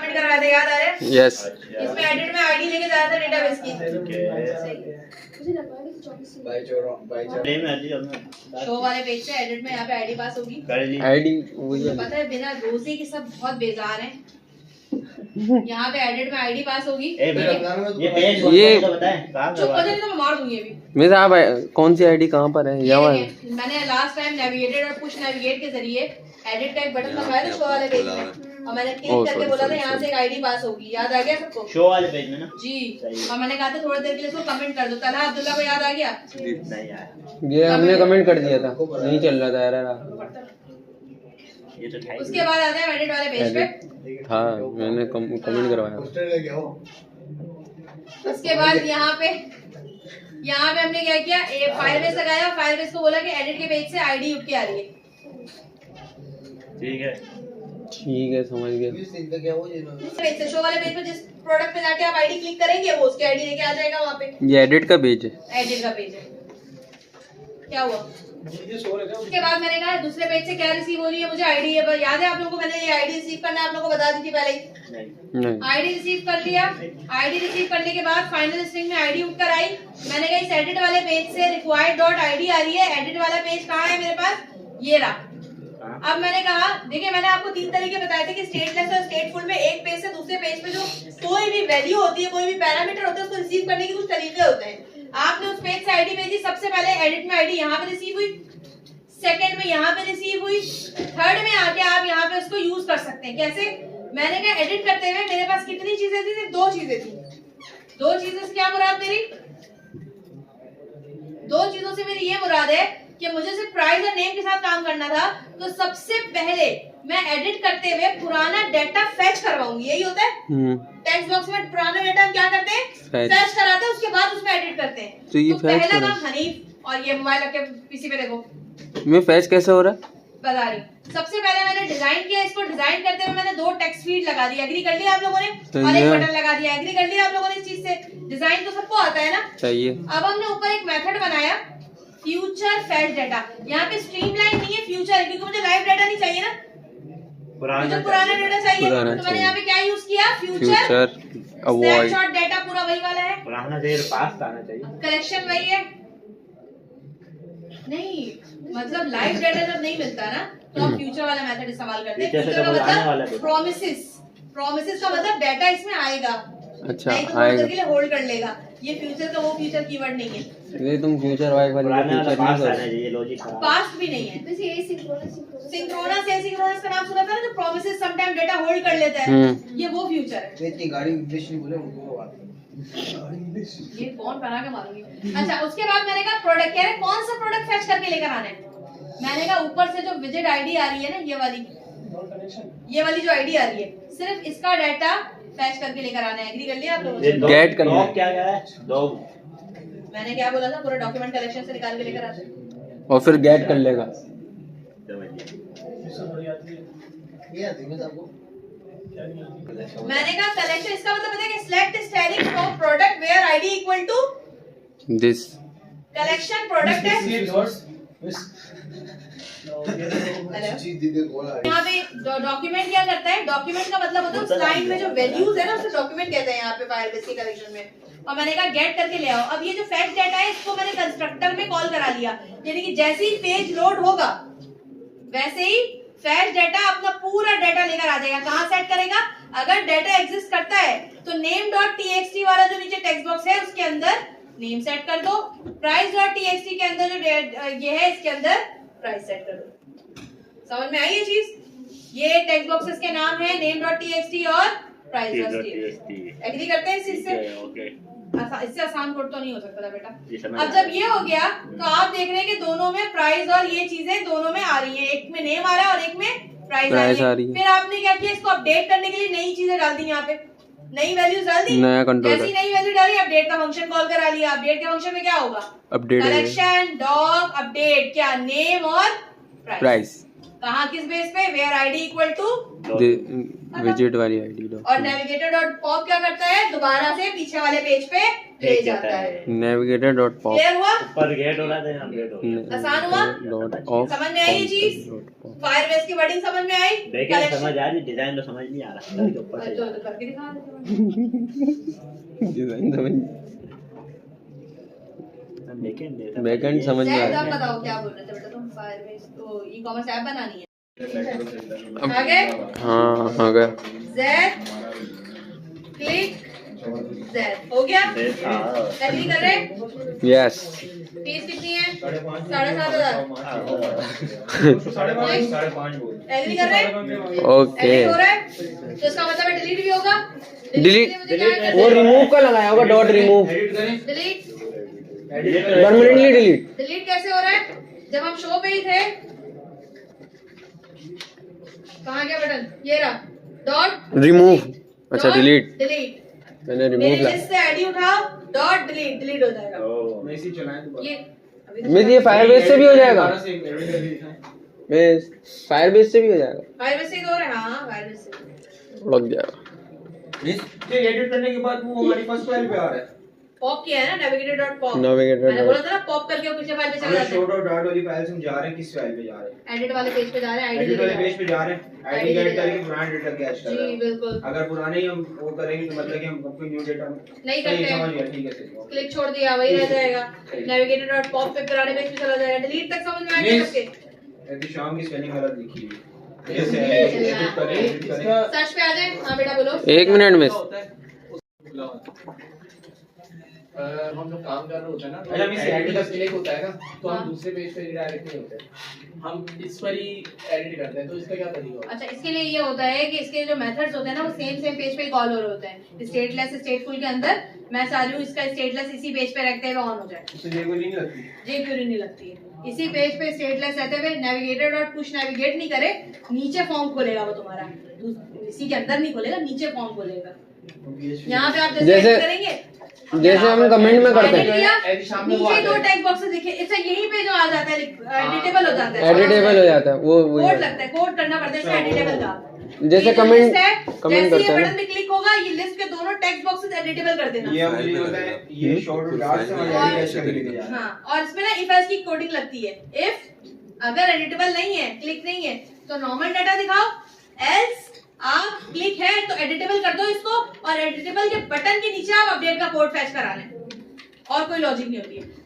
Submit करवाया था, याद आ रहा है? यस इसमें एडिट में आईडी लेके जाया था डेटाबेस की। शो वाले पेज से एडिट में यहाँ पे आईडी पास होगी। आईडी वही है। पता है बिना रोजे के सब बहुत बेजार हैं। यहाँ पे एडिट में आईडी पास होगी। ये चुप हो जाए तो मैं मार दूंगी अभी। मेरे आप कौन सी आईडी कहाँ पर है? यहाँ है। मैंने लास्ट टाइम नेविगेटेड और पुश नेविगेट के जरिए एडिट का एक बटन मंगाया था शो वाले पेज में, और मैंने क्लिक करके बोला था यहाँ से एक आईडी पास होगी। याद आ गया सबको? शो वाले पेज में ना जी। और मैंने कहा था थोड़ी देर के लिए इसको कमेंट कर दो। तलहा अब्दुल्ला को याद आ गया? नहीं यार, ये हमने कमेंट कर दिया था, नहीं चल रहा था यार। उसके बाद आता है एडिट वाले पेज पे। हाँ मैंने कमेंट करवाया। उसके बाद यहाँ पे हमने क्या किया, फायरबेस लगाया। फायरबेस को बोला कि एडिट के पेज से आईडी उठ के आ रही है। ठीक है समझ गया। पेज से शो वाले पेज पे जिस प्रोडक्ट पे जाके आप आईडी क्लिक करेंगे वो उसकी आईडी लेके आ जाएगा वहाँ पे। ये एडिट का पेज है। एडिट का पेज है। क्या हुआ? उसके बाद मैंने कहा दूसरे पेज से क्या रिसीव हो रही है, मुझे आईडी है। याद है आप लोगों को मैंने ये आईडी रिसीव करना आप लोगों को बता दी थी पहले ही। आईडी रिसीव कर लिया। आईडी रिसीव करने के बाद फाइनल स्ट्रिंग में आईडी उठकर आई। मैंने कहा इस एडिट वाले पेज से रिक्वायर्ड डॉट आईडी आ रही है। एडिट वाला पेज कहाँ है मेरे पास? ये रहा। अब मैंने कहा देखिए मैंने आपको 3 तरीके बताए थे कि स्टेटलेस और स्टेटफुल में एक पेज से दूसरे पेज पे जो कोई भी वैल्यू होती है, कोई भी पैरामीटर होता है, उसको रिसीव करने के कुछ तरीके होते हैं। आपने उस पेज से आईडी भेजी। सबसे पहले एडिट में आईडी यहाँ पे रिसीव हुई, सेकंड में यहाँ पे रिसीव हुई, थर्ड में आके आप यहाँ पे उसको यूज कर सकते हैं। कैसे? मैंने कहा एडिट करते हुए मेरे पास कितनी चीजें थी? 2 चीजें थी। 2 चीजों से क्या मुराद मेरी? 2 चीजों से मेरी ये मुराद है कि मुझे सिर्फ प्राइस और नेम के साथ काम करना था। तो सबसे पहले मैं एडिट करते हुए पुराना डाटा फेच करवाऊंगी। यही होता है टेक्स्ट बॉक्स में पुराना डाटा हम क्या करते हैं? फेच कराते हैं, उसके बाद उसमें एडिट करते हैं। तो पहला काम हनीफ, और ये मोबाइल रख के पीसी पे देखो मैं फेच कैसे हो रहा है बता रही। सबसे पहले मैंने डिजाइन किया। इसको डिजाइन करते हुए मैंने 2 टेक्स्ट फील्ड लगा दी। एग्री कर लिया आप लोगों ने? और एक बटन लगा दिया। एग्री कर लिया आप लोगों ने इस चीज से? डिजाइन तो सबको आता है ना? चाहिए। अब हमने ऊपर एक मेथड बनाया फ्यूचर फेच डाटा। यहाँ पे स्ट्रीमलाइन नहीं है, फ्यूचर है, क्योंकि मुझे लाइव डाटा नहीं चाहिए ना, मुझे पुराना डाटा चाहिए। तो मैंने यहाँ पे क्या यूज किया? Future snapshot data. पूरा वही वाला है, पुराना देर पास आना चाहिए, कलेक्शन वही है। नहीं मतलब लाइव डाटा जब नहीं मिलता ना तो हम फ्यूचर वाला मेथड इस्तेमाल करते हैं। फ्यूचर का मतलब प्रोमिसेस का मतलब डाटा इसमें आएगा। अच्छा आएगा के लिए होल्ड कर लेगा। ये फ्यूचर का वो फ्यूचर कीवर्ड नहीं है। ये तुम फ्यूचर वाइज वाली फ्यूचर नहीं कर रहे। ये लॉजिक पास्ट भी नहीं है। सिंक्रोनस एसिंक्रोनस का नाम सुना था ना, जो promises some time data hold कर लेता है, ये वो फ्यूचर है। इतनी गाड़ी इंग्लिश नहीं बोले उनको बात ये कौन बना के मारूंगी। अच्छा उसके बाद मैंने कहा प्रोडक्ट कह रहे कौन सा प्रोडक्ट फेच करके लेकर आना है। मैंने कहा ऊपर से जो विजिट आईडी आ रही है ना, ये वाली जो आईडी आ रही है, सिर्फ इसका डाटा फेच करके लेकर आना है। एग्री कर लिया आप लोगों ने? गेट करना है। क्या है? डॉग मैंने क्या बोला था? पूरा डॉक्यूमेंट कलेक्शन से निकाल के लेकर आते हैं और फिर गेट कर लेगा। मैंने कहा कलेक्शन, इसका मतलब पता है कि select styling from product where ID equal to this collection product है। यहाँ पे डॉक्यूमेंट क्या करता है? डॉक्यूमेंट का मतलब होता है उस लाइन में जो वैल्यूज है ना, उसे डॉक्यूमेंट कहते हैं यहाँ पे फायरबेस के कलेक्शन में। और मैंने कहा गेट करके ले आओ। अब ये जो फेच डाटा है इसको मैंने कंस्ट्रक्टर में कॉल करा लिया, यानी कि जैसे ही पेज लोड होगा वैसे ही फेच डाटा अपना पूरा डाटा लेकर आ जाएगा। कहाँ सेट करेगा? अगर डाटा एग्जिस्ट करता है तो name.txt वाला जो नीचे टेक्स्ट बॉक्स है उसके अंदर नेम सेट कर दो। price.txt के अंदर जो ये है इसके अंदर प्राइस सेट कर दो। समझ में आई ये चीज? ये टेक्स्ट बॉक्सेस के नाम है name.txt और price.txt। एग्री करते हैं इस चीज से? इससे आसान कोड तो नहीं हो सकता था बेटा। अब जब ये हो गया तो आप देख रहे हैं कि दोनों में प्राइस और ये चीजें दोनों में आ रही है। एक में नेम आ रहा है और एक में प्राइस आ रही है। फिर आपने क्या किया? इसको अपडेट करने के लिए नई चीजें डाल दी, यहाँ पे नई वैल्यूज डाल दी। जैसी नई वैल्यू डाली अपडेट का फंक्शन कॉल करा लिया। अपडेट के फंक्शन में क्या होगा? अपडेट कलेक्शन डॉग अपडेट क्या नेम और प्राइस। कहाँ किस बेस पे, where ID equal to, visit वाली आईडी डॉट और नेविगेटर डॉट पॉप क्या करता है, दोबारा से पीछे वाले पेज पे ले जाता है। नेविगेटर डॉट पॉप क्लियर हुआ, ऊपर गेट हो रहा था, यहाँ गेट हो रहा आसान हुआ, डॉट ऑफ समझ में आई ये चीज, फायरबेस की वर्डिंग समझ में आई, था। देखें समझ आ रही, डिजाइन तो समझ नहीं आ रहा, करके ऊपर से तो करके दिखा देते डिजाइन समझ बैकएंड बैकएंड समझ में आ हैं। रहा अब है। बताओ क्या बोल रहे थे बेटा तुम, फायरबेस तो ई कॉमर्स ऐप बनानी है, अब आगे हाँ आ गया Z क्लिक Z हो गया, एग्री कर रहे, यस फीस कितनी है, 7,500 एग्री कर रहे, ओके एग्री हो रहा है, तो इसका मतलब डिलीट भी होगा, डिलीट वो रिमूव का लगाया होगा dot remove delete permanently delete delete कैसे हो रहा है, जब हम शो पे ही थे, कहाँ गया बटन, ये रहा डॉट रिमूव अच्छा डिलीट डिलीट, मैंने रिमूव मेरी ला लिस्ट से आईडी उठाओ, डॉट डिलीट डिलीट हो जाएगा, मैं इसी चलाएं तो ये मैं ये फायरबेस से भी हो जाएगा, मैं फायरबेस से भी हो जाएगा, फायरबेस से ही तो हो रहा है, हाँ फायरबेस से लग जाएगा। ये एडिट करने के बाद वो हमारी फर्स्ट फाइल पे आ रहा है। पॉप किया है ना, नेविगेटर डॉट पॉप, Navigator मैंने dot- बोला था ना पॉप करके वो पीछे फाइल पे चला हमने जाता शो डॉट डॉट वाली फाइल से हम जा रहे हैं, किस फाइल पे जा रहे हैं? है, एडिट वाले पेज पे जा रहे हैं, आईडी एडिट वाले पेज पे जा रहे हैं, ID आईडी लेके ऐड जा रहे करके पुराना डेटा कैच कर जी रहे हैं। बिल्कुल, अगर पुराने ही हम वो करेंगे तो मतलब कि हम कोई न्यू डेटा नहीं करते हैं। समझ गया, ठीक है सही। क्लिक छोड़ दिया वही रह जाएगा, नेविगेटर डॉट पॉप पे पुराने पेज पे चला जाएगा, डिलीट तक समझ में आ गया सबके, यदि शाम की स्पेलिंग गलत लिखी हुई जैसे एडिट करें सर्च पे आ जाए, हाँ बेटा बोलो, एक मिनट में हम लोग काम कर रहे होते हैं ना, तो अच्छा, मिस एडिट का edit- क्लिक होता है ना, तो हाँ। हम दूसरे पेज पे डायरेक्ट नहीं होते, हम इस पर ही एडिट करते हैं, तो इसका क्या तरीका होता अच्छा इसके लिए ये होता है कि इसके जो मेथड्स होते हैं ना वो सेम पेज पे कॉल हो रहे होते हैं, स्टेटलेस स्टेटफुल के अंदर मैं चाह रही हूँ इसका स्टेटलेस इसी पेज पे रखते हुए ऑन हो जाए, उससे ये कोई नहीं लगती। जे क्यूरी नहीं लगती है, इसी पेज पे स्टेटलेस रहते हुए नेविगेटर डॉट पुश नेविगेट नहीं करे, नीचे फॉर्म खोलेगा वो तुम्हारा, इसी के अंदर नहीं खोलेगा, नीचे फॉर्म खोलेगा, यहाँ पे आप जैसे जैसे- edit करेंगे, जैसे हम कमेंट में करते edit हैं किया, edit सामने वो नीचे आ दो जाए। टेक्स्ट बॉक्सेस दिखे, इससे यही पे जो आ जाता है एडिटेबल हो जाता है, एडिटेबल हो जाता है वो कोड लगता है, कोड करना पड़ता है इसमें एडिटेबल का, जैसे ये जो कमेंट list है, कमेंट जैसे करते ये हैं बटन पे क्लिक होगा ये लिस्ट के दोनों टेक्स्ट बॉक्सेस एडिटेबल कर देना, ये हम ये होता है, ये शॉर्ट डॉट से हमारी आईडी कैच करके लेके जा रहा है। हाँ और इसमें ना इफ एल्स की कोडिंग लगती है, इफ अगर एडिटेबल नहीं है, क्लिक नहीं है तो नॉर्मल डाटा दिखाओ, एल्स आप क्लिक है तो एडिटेबल कर दो इसको, और एडिटेबल के बटन के नीचे आप अपडेट का कोड फैच करा लें, और कोई लॉजिक नहीं होती है।